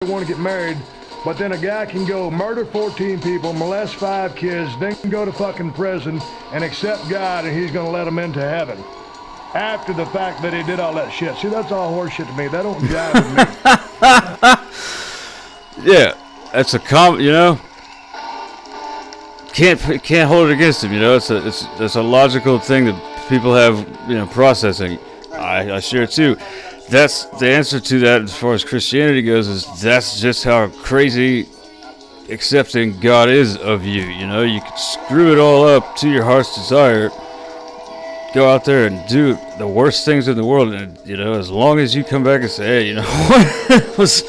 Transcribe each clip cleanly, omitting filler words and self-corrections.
want to get married, but then a guy can go murder 14 people, molest 5 kids, then go to fucking prison and accept God, and he's gonna let him into heaven after the fact that he did all that shit. See, that's all horseshit to me. That don't jive with me. Yeah, that's a can't hold it against him. It's a logical thing that people have, processing. I share it too. That's the answer to that as far as Christianity goes. Is that's just how crazy accepting God is of you. You can screw it all up to your heart's desire. Go out there and do the worst things in the world, and as long as you come back and say, hey, what, it was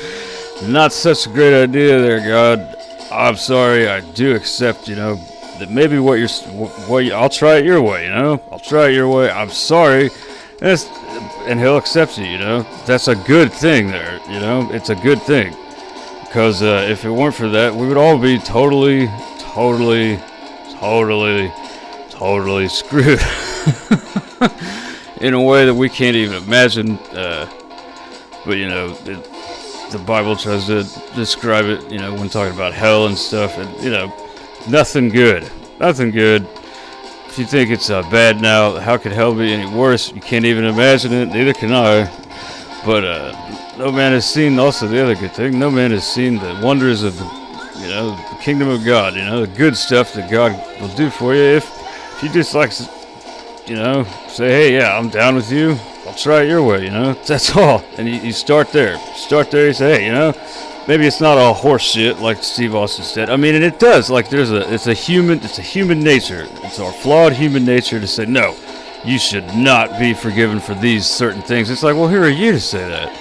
not such a great idea there, God. I'm sorry. I do accept, that maybe I'll try it your way. I'll try it your way. I'm sorry, and He'll accept you. That's a good thing there. It's a good thing, because if it weren't for that, we would all be totally screwed. In a way that we can't even imagine, but the Bible tries to describe it, when talking about hell and stuff, and nothing good. If you think it's bad now, how could hell be any worse? You can't even imagine it. Neither can I. But no man has seen. Also, the other good thing, no man has seen the wonders of the kingdom of God. The good stuff that God will do for you if you just say, hey, yeah, I'm down with you. I'll try it your way, That's all. And you start there. You say, hey, maybe it's not all horse shit like Steve Austin said. I mean, and it does. Like it's a human nature. It's our flawed human nature to say, no, you should not be forgiven for these certain things. It's like, well, who are you to say that?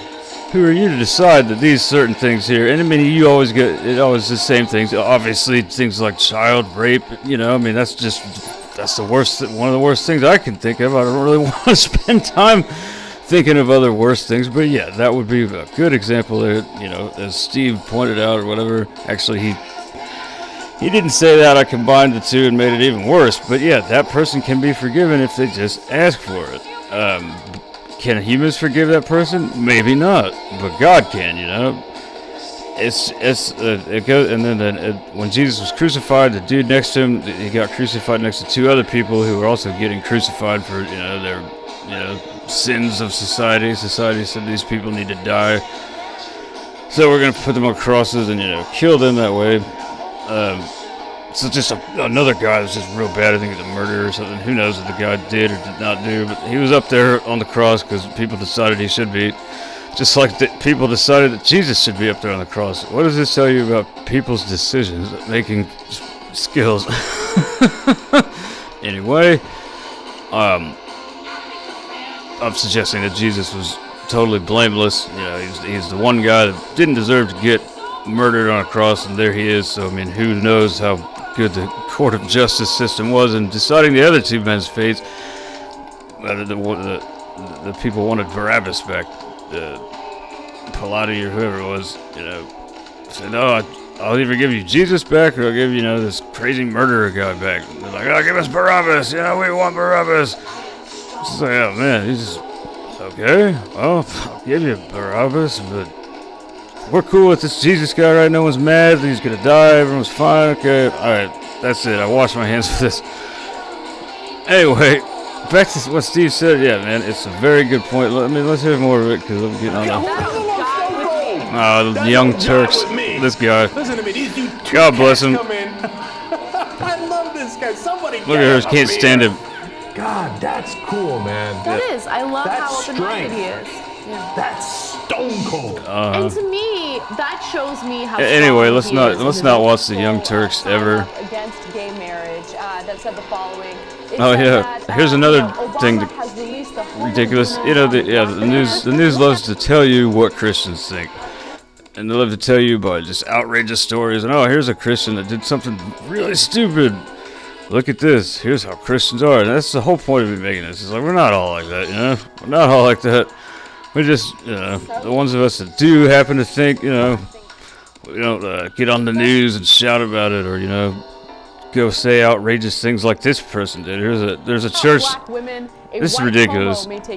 Who are you to decide that these certain things here? And I mean, you always get the same things. Obviously, things like child rape. That's the worst. One of the worst things I can think of. I don't really want to spend time thinking of other worse things, but yeah, that would be a good example there. As Steve pointed out or whatever. Actually, he didn't say that. I combined the two and made it even worse. But yeah, that person can be forgiven if they just ask for it. Can humans forgive that person? Maybe not, but God can. It goes, and then when Jesus was crucified, the dude next to him, he got crucified next to 2 other people who were also getting crucified for their sins of society. Society said these people need to die, so we're gonna put them on crosses and kill them that way. So just another guy that was just real bad. I think it was a murder or something. Who knows what the guy did or did not do? But he was up there on the cross because people decided he should be. Just like people decided that Jesus should be up there on the cross. What does this tell you about people's decisions making skills? Anyway, I'm suggesting that Jesus was totally blameless. He's the one guy that didn't deserve to get murdered on a cross, and there he is. So I mean, who knows how good the court of justice system was in deciding the other 2 men's fates. The people wanted Barabbas back. Pilate or whoever it was, said, no, I'll either give you Jesus back or I'll give this crazy murderer guy back. And they're like, oh, give us Barabbas. We want Barabbas. It's like, oh man, he's okay. Well, I'll give you Barabbas, but we're cool with this Jesus guy, right? No one's mad. He's gonna die. Everyone's fine. Okay, all right, that's it. I wash my hands of this. Anyway. Back to what Steve said, yeah, man, it's a very good point. Let's hear more of it, because I'm getting on the Young Turks, this guy. Listen to me, these dudes. God bless him. I love this guy. Somebody look at her, can't stand him. God, that's cool, man. That is. I love that's how open-minded he is. Yeah. That's stone cold. And to me, that shows me how. Anyway, let's not watch the Young Turks ever. Against gay marriage, that said the following. Oh yeah, here's another thing ridiculous. The news loves to tell you what Christians think, and they love to tell you by just outrageous stories. And here's a Christian that did something really stupid. Look at this. Here's how Christians are, and that's the whole point of me making this. It's like we're not all like that, We're not all like that. We just, the ones of us that do happen to think, we don't get on the news and shout about it, or go say outrageous things like this person did. There's a church. This is ridiculous. Anyway,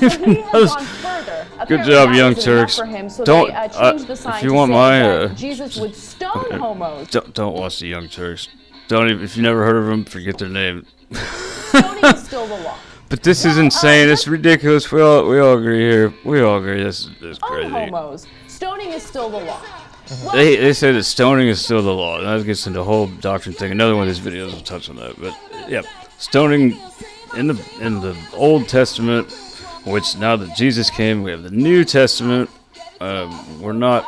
so he has gone further Good apparently job, that Young wasn't enough Turks. for him, so Don't, they changed the sign if you to want say my, that Jesus would stone homos. don't watch the Young Turks. Don't even, if you never heard of them, forget their name. Stoning is still the law. But this is insane. It's ridiculous. We all agree here. We all agree. This is On crazy. homos, stoning is still the law. Well, They say that stoning is still the law. And that gets into the whole doctrine thing. Another one of these videos will touch on that. But yeah, stoning in the Old Testament, which now that Jesus came, we have the New Testament. We're not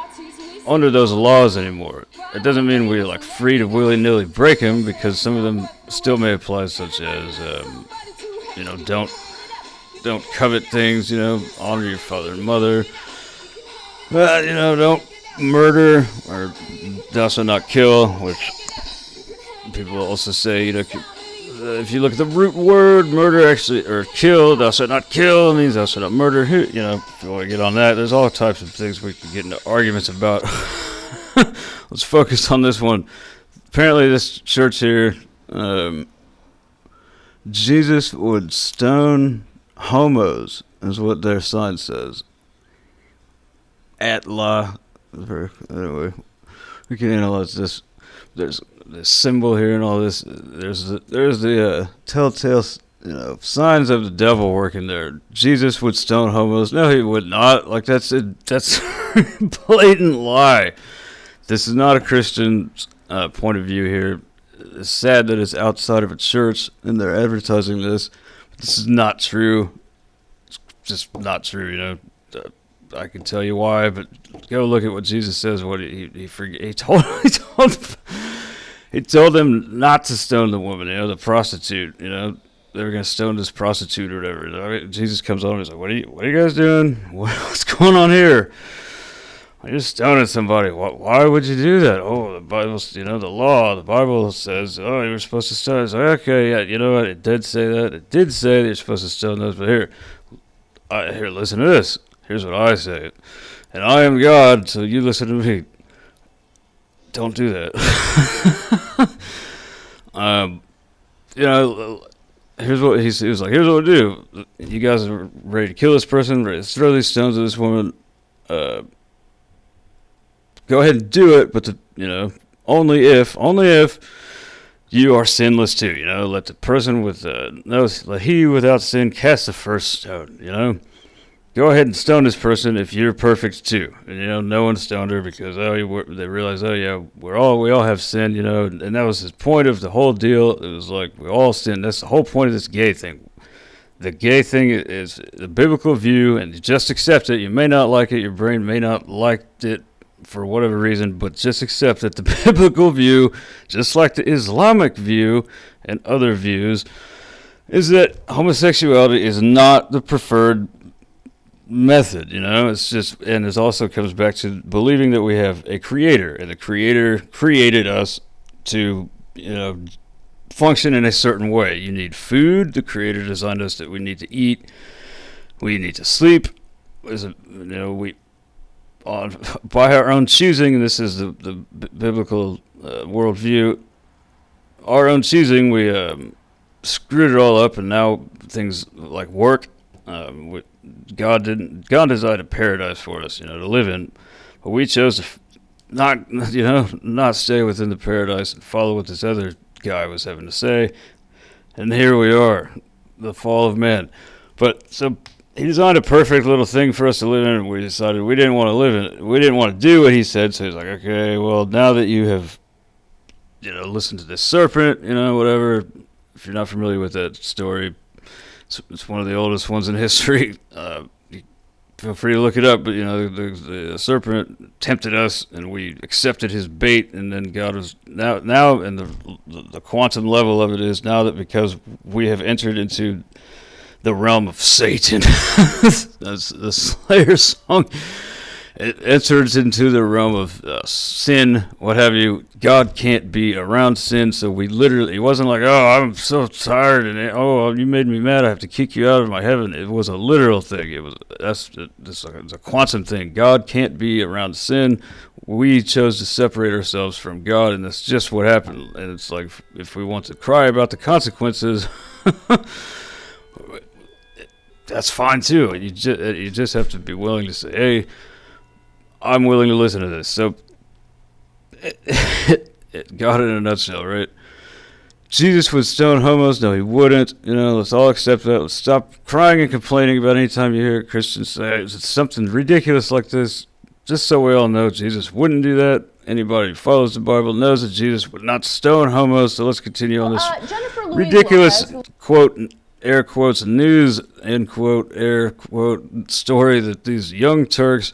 under those laws anymore. It doesn't mean we're like free to willy-nilly break them, because some of them still may apply, such as don't covet things. Honor your father and mother. Don't murder, or thou shalt not kill, which people also say, if you look at the root word, murder actually, or kill, thou shalt not kill, means thou shalt not murder. If you want to get on that, there's all types of things we can get into arguments about. Let's focus on this one. Apparently this church here, Jesus would stone homos, is what their sign says. Anyway, we can analyze this. There's this symbol here and all this. There's the telltale signs of the devil working there. Jesus would stone homos. No, he would not. Like, that's a blatant lie. This is not a Christian point of view here. It's sad that it's outside of a church and they're advertising this. This is not true. It's just not true. I can tell you why, but go look at what Jesus says. What he told them not to stone the woman, the prostitute. They were gonna stone this prostitute or whatever. Jesus comes on and he's like, "What are you guys doing? What's going on here? You're stoning somebody. Why would you do that? Oh, the Bible's, the law. The Bible says, oh, you're supposed to stone." It's like, okay, yeah, you know what? It did say that. It did say that you're supposed to stone those. But here, listen to this. Here's what I say. And I am God, so you listen to me. Don't do that. Here's what he was like. Here's what we do. You guys are ready to kill this person, ready to throw these stones at this woman. Go ahead and do it, but only if you are sinless too. Let the person let he without sin cast the first stone. Go ahead and stone this person if you're perfect too. And no one stoned her because they realized, we all have sin. And that was his point of the whole deal. It was like, we all sin. That's the whole point of this gay thing. The gay thing is the biblical view, and you just accept it. You may not like it. Your brain may not like it for whatever reason, but just accept that the biblical view, just like the Islamic view and other views, is that homosexuality is not the preferred method. It's just, and it also comes back to believing that we have a creator, and the creator created us to, function in a certain way. You need food. The creator designed us that we need to eat. We need to sleep. By our own choosing, and this is the biblical worldview, our own choosing, we screwed it all up, and now things like work. God designed a paradise for us, to live in, but we chose to not stay within the paradise and follow what this other guy was having to say, and here we are, the fall of man. But so he designed a perfect little thing for us to live in, and we decided we didn't want to live in it. We didn't want to do what he said, so he's like, okay, well, now that you have, listened to this serpent, whatever, if you're not familiar with that story, it's one of the oldest ones in history. Feel free to look it up, but, the serpent tempted us, and we accepted his bait, and then God was, now, and the quantum level of it is now that because we have entered into the realm of Satan. That's the Slayer song. It enters into the realm of sin, what have you. God can't be around sin, so we literally, it wasn't like, oh, I'm so tired, and you made me mad, I have to kick you out of my heaven. It was a literal thing. It's a quantum thing. God can't be around sin. We chose to separate ourselves from God, and that's just what happened. And it's like, if we want to cry about the consequences, that's fine too. You just have to be willing to say, hey, I'm willing to listen to this. So, God in a nutshell, right? Jesus would stone homos. No, he wouldn't. Let's all accept that. Let's stop crying and complaining about any time you hear Christians say it's something ridiculous like this. Just so we all know, Jesus wouldn't do that. Anybody who follows the Bible knows that Jesus would not stone homos. So let's continue on this ridiculous, quote, air quotes, news, end quote, air quote, story that these young Turks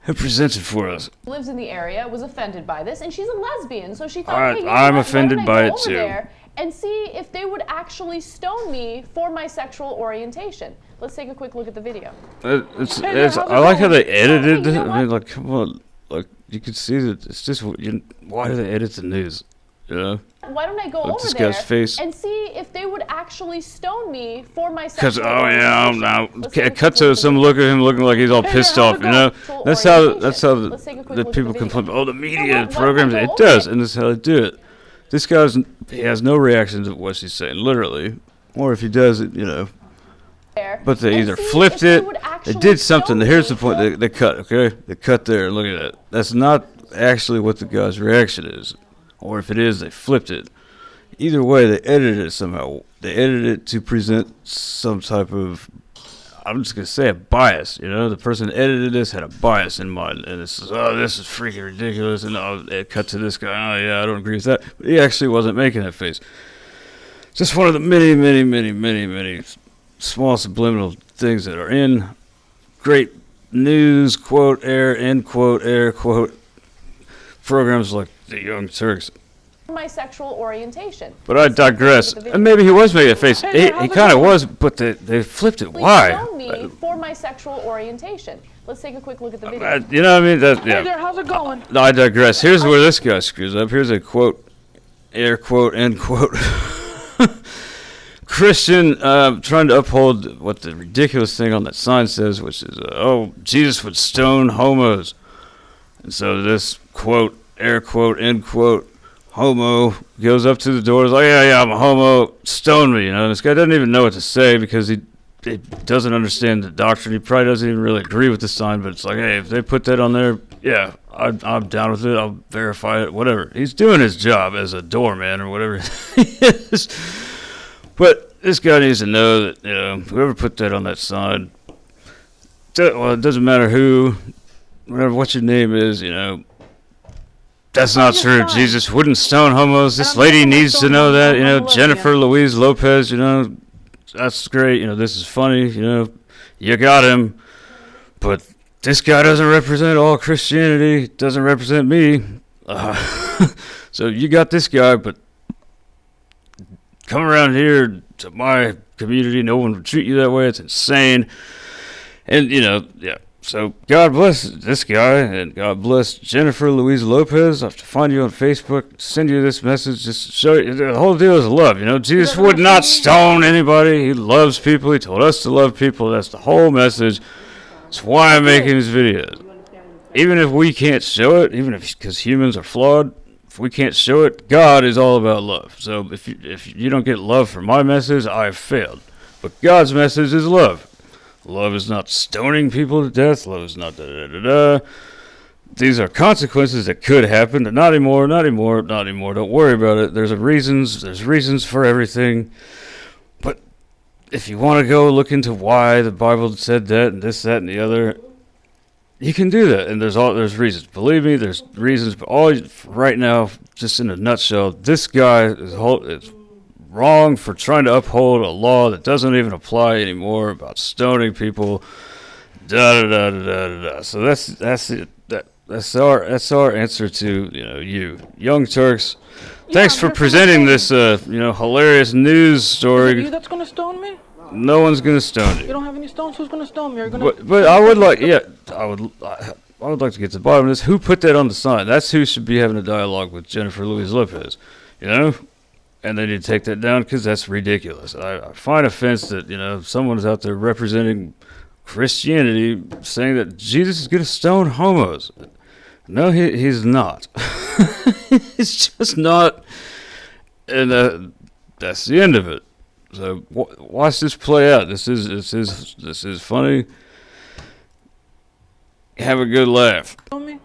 have presented for us. Lives in the area, was offended by this, and she's a lesbian, so she thought, All right, hey, I'm offended by it too. There and see if they would actually stone me for my sexual orientation. Let's take a quick look at the video. I like how they edited it. I mean, like, come on, like you can see that it's just why do they edit the news? Why don't I go over this there guy's face. and see if they would actually stone me for my sexual orientation? Cut to some look at him looking like he's all pissed off. That's how the people complain. Oh, the media programs. It does, and this is how they do it. This guy he has no reaction to what she's saying, literally, or if he does it, But they either flipped it, they did something. Here's the point: they cut. Okay, they cut there. Look at that. That's not actually what the guy's reaction is. Or if it is, they flipped it. Either way, they edited it somehow. They edited it to present some type of, I'm just going to say, a bias. The person that edited this had a bias in mind. And this is freaking ridiculous. And it cut to this guy. Oh, yeah, I don't agree with that. But he actually wasn't making that face. Just one of the many, many, many, many, many small subliminal things that are in great news, quote, air, end quote, air, quote, programs like the Young Turks. My sexual orientation. But I digress. And maybe he was making a face. He kind of was, but they flipped it. Why? Stone me for my sexual orientation. Let's take a quick look at the video. You know what I mean? Hey there, how's it going? No, I digress. Here's where this guy screws up. Here's a quote, air quote, end quote. Christian trying to uphold what the ridiculous thing on that sign says, which is, Jesus would stone homos. And so this quote, air quote, end quote, homo goes up to the door. Is like, yeah, I'm a homo. Stone me. This guy doesn't even know what to say because he doesn't understand the doctrine. He probably doesn't even really agree with the sign. But it's like, hey, if they put that on there, yeah, I'm down with it. I'll verify it. Whatever. He's doing his job as a doorman or whatever he is. But this guy needs to know that whoever put that on that sign, it doesn't matter who. Whatever, what your name is, that's not true. Jesus wouldn't stone homos. This lady needs to know that, Jennifer Louise Lopez, that's great. This is funny, you got him. But this guy doesn't represent all Christianity, doesn't represent me. So you got this guy, but come around here to my community, no one would treat you that way. It's insane. And, yeah. So God bless this guy, and God bless Jennifer Louise Lopez. I have to find you on Facebook, send you this message, just to show you. The whole deal is love, Jesus would not stone anybody. He loves people. He told us to love people. That's the whole message. That's why I'm making these videos. Even if we can't show it, because humans are flawed, if we can't show it, God is all about love. So if you don't get love for my message, I've failed. But God's message is love. Love is not stoning people to death. Love is not da-da-da-da-da. These are consequences that could happen. Not anymore, not anymore, not anymore. Don't worry about it. There's reasons for everything. But if you want to go look into why the Bible said that and this, that, and the other, you can do that. And there's reasons. Believe me, there's reasons. But right now, just in a nutshell, this guy is wrong for trying to uphold a law that doesn't even apply anymore about stoning people. Da da da da da da. So that's it. That's our answer to you Young Turks. Thanks for presenting this hilarious news story. Is it you that's gonna stone me? No one's gonna stone you. You don't have any stones. Who's gonna stone me? But I would like I would like to get to the bottom of this. Who put that on the sign? That's who should be having a dialogue with Jennifer Louise Lopez. And they need to take that down because that's ridiculous. I find offense that, someone is out there representing Christianity saying that Jesus is going to stone homos. No, he's not. He's just not. And that's the end of it. So watch this play out. This is funny. Have a good laugh. Stone me?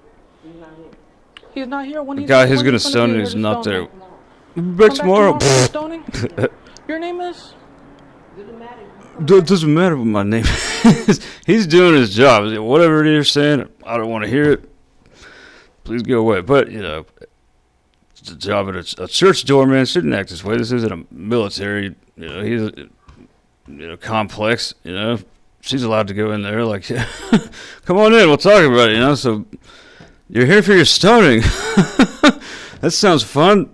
He's not here. When The he's guy who's when gonna he's stone be you here is to not stone there. me? Back Come back tomorrow. for stoning? Your name is? It doesn't matter what my name is. He's doing his job. Whatever it is you're saying, I don't want to hear it. Please go away. But, it's a job at a church doorman. Shouldn't act this way. This isn't a military, he's, complex, She's allowed to go in there like, come on in, we'll talk about it, So you're here for your stoning. That sounds fun.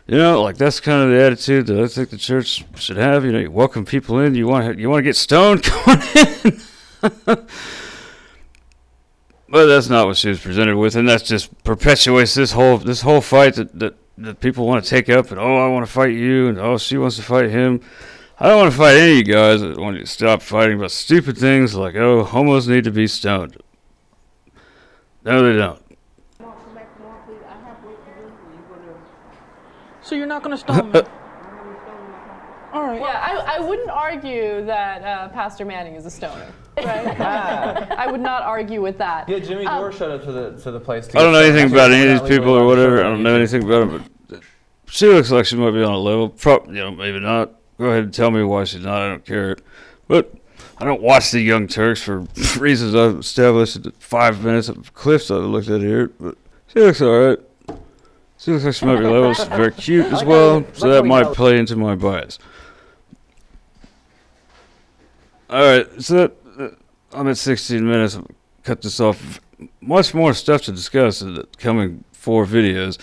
That's kind of the attitude that I think the church should have. You welcome people in. You want to get stoned? Come on in. But that's not what she was presented with, and that just perpetuates this whole fight that people want to take up. And I want to fight you, and she wants to fight him. I don't want to fight any of you guys. I want you to stop fighting about stupid things like homos need to be stoned. No, they don't. So you're not gonna stone me? All right. Yeah, I wouldn't argue that Pastor Manning is a stoner. Right? I would not argue with that. Yeah, Jimmy Dore showed up to the place. I don't know anything about any of these people or whatever. I don't know anything about them, but she looks like she might be on a level. Maybe not. Go ahead and tell me why she's not. I don't care. But I don't watch the Young Turks for reasons I've established in the 5 minutes of clips I've looked at here. But she looks all right. She looks like she might be level. She's very cute as well, so that might play into my bias. All right, so I'm at 16 minutes. I'll cut this off. Much more stuff to discuss in the coming 4 videos.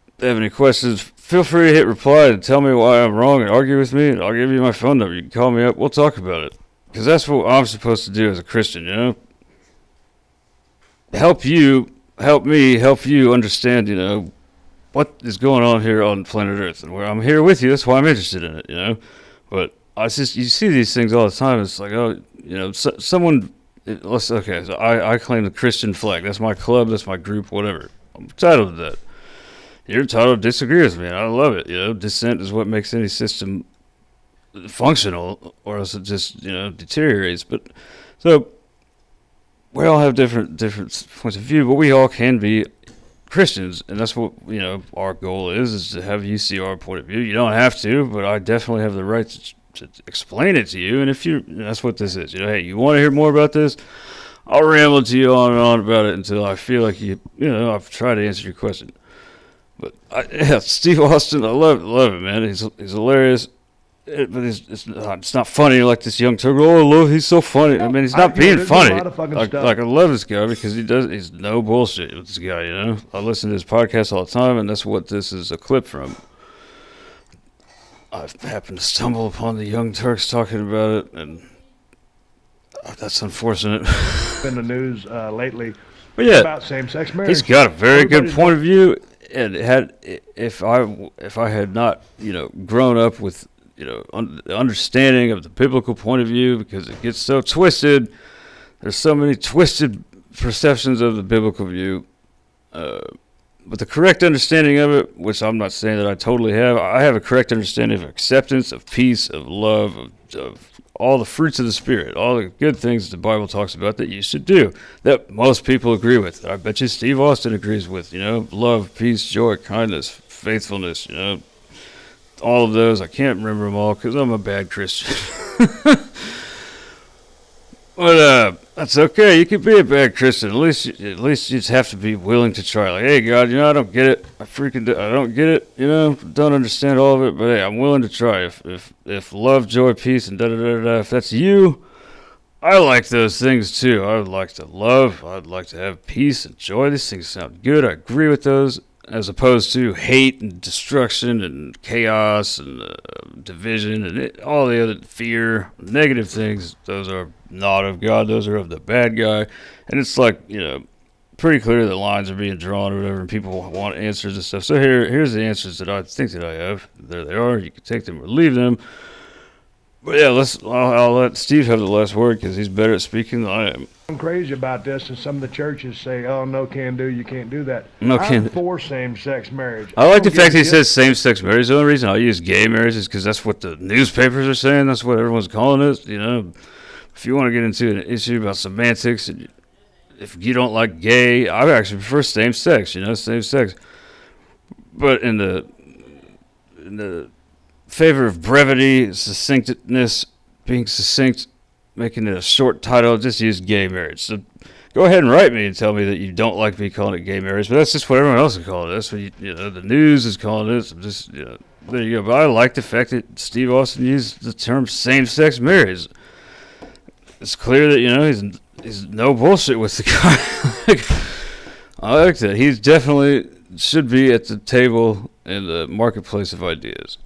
If you have any questions, feel free to hit reply and tell me why I'm wrong and argue with me. And I'll give you my phone number. You can call me up. We'll talk about it. Because that's what I'm supposed to do as a Christian, Help me help you understand, what is going on here on planet Earth. And where I'm here with you, that's why I'm interested in it, But you see these things all the time. It's like, someone, so I claim the Christian flag. That's my club, that's my group, whatever. I'm entitled to that. You're entitled to disagree with me, and I love it. Dissent is what makes any system functional, or else it just, deteriorates. But, so, we all have different points of view, but we all can be Christians, and that's what our goal is to have you see our point of view. You don't have to, but I definitely have the right to explain it to you. And if that's what this is. Hey, you want to hear more about this? I'll ramble to you on and on about it until I feel like I've tried to answer your question. But Steve Austin, I love it, man. He's hilarious. But it's not funny like this Young Turk. He's so funny. I mean, he's not being funny. I love this guy because he's no bullshit with this guy, I listen to his podcast all the time, and that's what this is a clip from. I happened to stumble upon the Young Turks talking about it, and that's unfortunate. In the news lately about same-sex marriage. He's got a very good point of view, and if I had not, grown up with the understanding of the biblical point of view, because it gets so twisted. There's so many twisted perceptions of the biblical view. But the correct understanding of it, which I'm not saying that I totally have, I have a correct understanding of acceptance, of peace, of love, of all the fruits of the Spirit, all the good things the Bible talks about that you should do, that most people agree with. I bet you Steve Austin agrees with, love, peace, joy, kindness, faithfulness, all of those. I can't remember them all because I'm a bad Christian. But that's okay. You can be a bad Christian. At least you just have to be willing to try. Like, hey, God, I don't get it. I don't get it. Don't understand all of it. But hey, I'm willing to try. If love, joy, peace, and da-da-da-da, if that's you, I like those things too. I would like to love. I'd like to have peace and joy. These things sound good. I agree with those. As opposed to hate and destruction and chaos and division and all the other fear, negative things, those are not of God. Those are of the bad guy. And it's like, pretty clear that lines are being drawn or whatever, and people want answers and stuff. So here's the answers that I think that I have. There they are. You can take them or leave them. But yeah, I'll let Steve have the last word because he's better at speaking than I am. I'm crazy about this, and some of the churches say, "Oh, no, can do. You can't do that." No I'm can. for same-sex marriage. I like the don't give fact a he shit. says same-sex marriage. The only reason I use gay marriage is because that's what the newspapers are saying. That's what everyone's calling it. You know, if you want to get into an issue about semantics, if you don't like gay, I actually prefer same-sex. You know, same-sex. But in the favor of brevity, succinctness, being succinct, making it a short title, just use gay marriage. So go ahead and write me and tell me that you don't like me calling it gay marriage, but that's just what everyone else is calling it. That's what you know, the news is calling it. So just, you know, there you go. But I like the fact that Steve Austin used the term same-sex marriage. It's clear that, you know, he's no bullshit with the guy. I like that. He definitely should be at the table in the marketplace of ideas.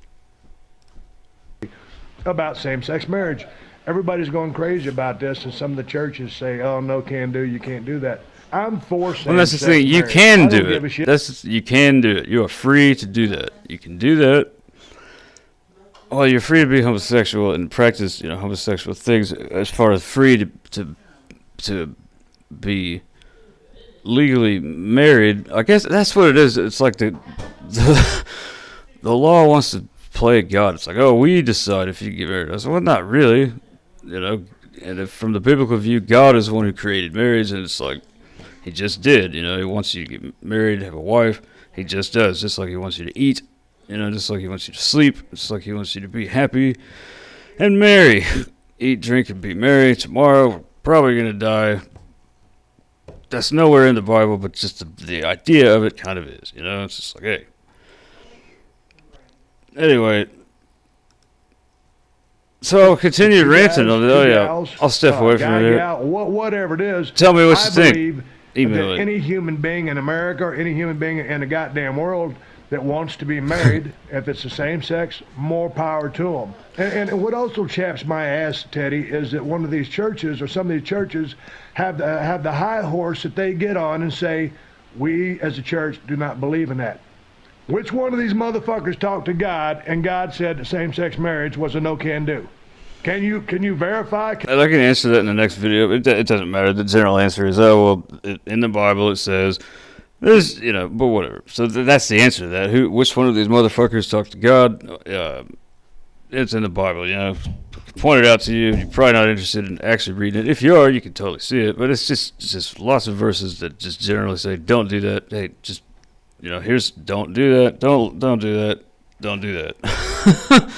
About same-sex marriage. Everybody's going crazy about this, and some of the churches say, "Oh, no, can do. You can't do that." I'm for same-sex Well, that's the thing. You marriage. can I do don't give a it. shit. You can do it. You are free to do that. You can do that. Well, you're free to be homosexual and practice, you know, homosexual things. As far as free to be legally married, I guess that's what it is. It's like the law wants to play God. It's like, oh, we decide if you get married. I said, well, not really, you know. And if, from the biblical view, God is the one who created marriage, and it's like he just did. You know, he wants you to get married, have a wife. He just does, just like he wants you to eat. You know, just like he wants you to sleep. Just like he wants you to be happy and merry. Eat, drink, and be merry. Tomorrow, we're probably gonna die. That's nowhere in the Bible, but just the idea of it kind of is. You know, it's just like, hey. Anyway, so I'll continue ranting on it. Oh yeah, I'll step away from it. Whatever it is. Tell me what you I think. believe Email that it. any human being in America or any human being in the goddamn world that wants to be married, if it's the same sex, more power to them. And what also chaps my ass, Teddy, is that one of these churches or some of these churches have the high horse that they get on and say, we as a church do not believe in that. Which one of these motherfuckers talked to God and God said that same-sex marriage was a no-can-do? Can you verify? I can answer that in the next video. It doesn't matter. The general answer is, oh, well, in the Bible it says, there's, you know, but whatever. So that's the answer to that. Which one of these motherfuckers talked to God? It's in the Bible, you know. Pointed out to you. You're probably not interested in actually reading it. If you are, you can totally see it. But it's just lots of verses that just generally say, don't do that. Hey, just, you know, here's, don't do that. Don't do that. Don't do that.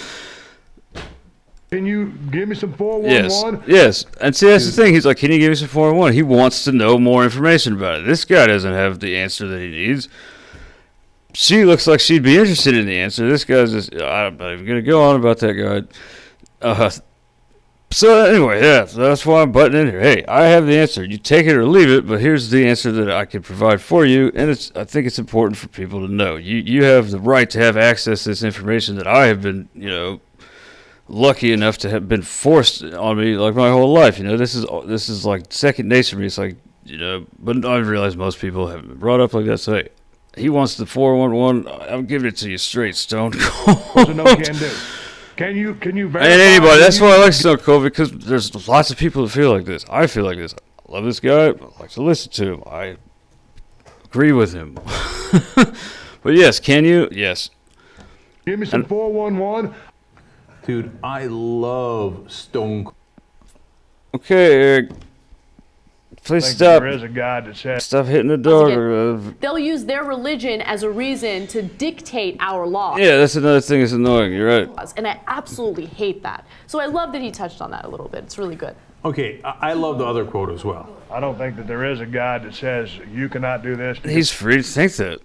Can you give me some 411? Yes. And see, that's the thing. He's like, can you give me some 411? He wants to know more information about it. This guy doesn't have the answer that he needs. She looks like she'd be interested in the answer. This guy's just, I'm not even going to go on about that guy. So anyway, yeah, so that's why I'm butting in here. Hey, I have the answer. You take it or leave it, but here's the answer that I can provide for you, and I think it's important for people to know. You have the right to have access to this information that I have been, you know, lucky enough to have been forced on me like my whole life. You know, this is like second nature to me. It's like, you know, but I realize most people haven't been brought up like that. So hey, he wants the 411. I'm giving it to you straight, Stone Cold. What's a no-can-do? Can you verify? And anybody, that's why I like Stone Cold, because there's lots of people that feel like this. I feel like this. I love this guy. I like to listen to him. I agree with him. But yes, can you? Yes. Give me some 411. Dude, I love Stone Cold. Okay, Eric. Please I think stop. there is a God that says. Stop hitting the dog. They'll use their religion as a reason to dictate our laws. Yeah, that's another thing that's annoying. You're right. And I absolutely hate that. So I love that he touched on that a little bit. It's really good. Okay, I love the other quote as well. I don't think that there is a God that says you cannot do this. He's free to think that.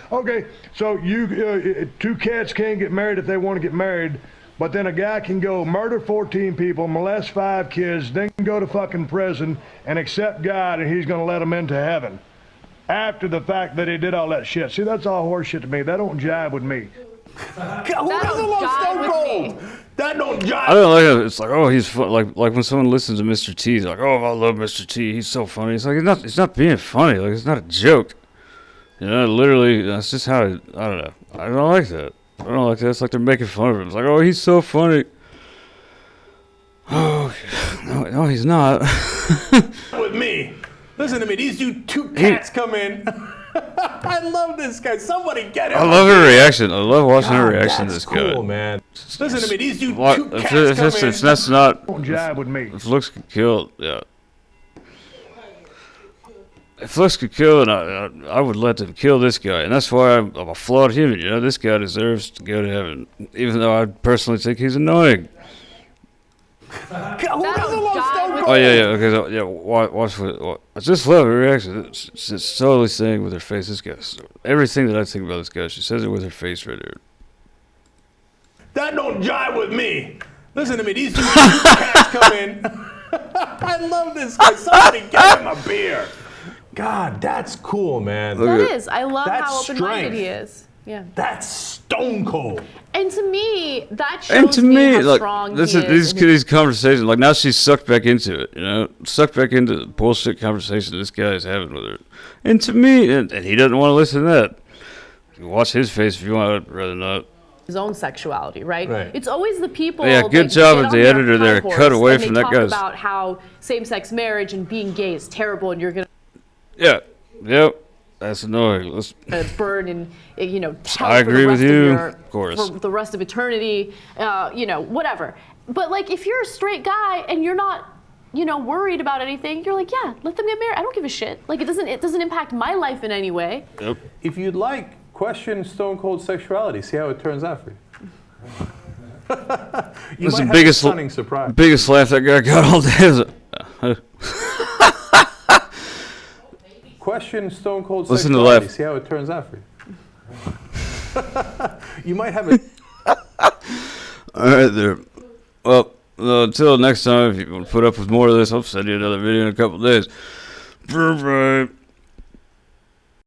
Okay, so you two cats can't get married if they want to get married, but then a guy can go murder 14 people, molest 5 kids, then go to fucking prison and accept God, and he's going to let them into heaven after the fact that he did all that shit. See, that's all horseshit to me. That don't jive with me. Who doesn't love Stone Cold? That don't jive. I don't like it. It's like, oh, he's fun. Like when someone listens to Mr. T, they're like, oh, I love Mr. T. He's so funny. It's like it's not being funny. Like, it's not a joke. You know, literally, that's just how I don't know. I don't like that. I don't like that. It's like they're making fun of him. It's like, oh, he's so funny. Oh, no, he's not. With me. Listen to me. These two cats come in. I love this guy. Somebody get him. I love her reaction. I love watching her reaction to That's this guy. cool, man. Listen to me. These two If cats come in. that's not... Don't jive with me. If looks could kill, yeah. If looks could kill, and I would let them kill this guy. And that's why I'm a flawed human, you know? This guy deserves to go to heaven. Even though I personally think he's annoying. Who doesn't love Stone Cold? Oh, yeah, okay, so, yeah, watch I just love her reaction. It's totally saying with her face. This guy, everything that I think about this guy, she says it with her face right there. That don't jive with me. Listen to me. These two cats come in. I love this guy. Somebody get him a beer. God, that's cool, man. That is. I love That's how open-minded strength. he is. Yeah. That's Stone Cold. And to me, that shows And to me, how like, strong this he is is. these conversations, like, now she's sucked back into it, you know? Sucked back into the bullshit conversation this guy is having with her. And to me, and he doesn't want to listen to that. You watch his face if you want, I'd rather not. His own sexuality, right? Right. It's always the people. Yeah, good that job get of on the their editor there. high horse Cut away and from they that talk guy's- about how same-sex marriage and being gay is terrible, and you're gonna Yeah, yep, that's annoying. Let's... burn in, hell I for agree the with rest you, of of course. for the rest of eternity, whatever. But like, if you're a straight guy and you're not, worried about anything, you're like, yeah, let them get married. I don't give a shit. Like, it doesn't impact my life in any way. Yep. If you'd like, question Stone Cold sexuality. See how it turns out for you. You That's might the have biggest, a stunning surprise. biggest laugh that guy got all day. Question Stone Cold Listen to the sexuality. laugh. See how it turns out for you. You might have a. All right, there. Well, until next time, if you want to put up with more of this, I'll send you another video in a couple days. Bye-bye.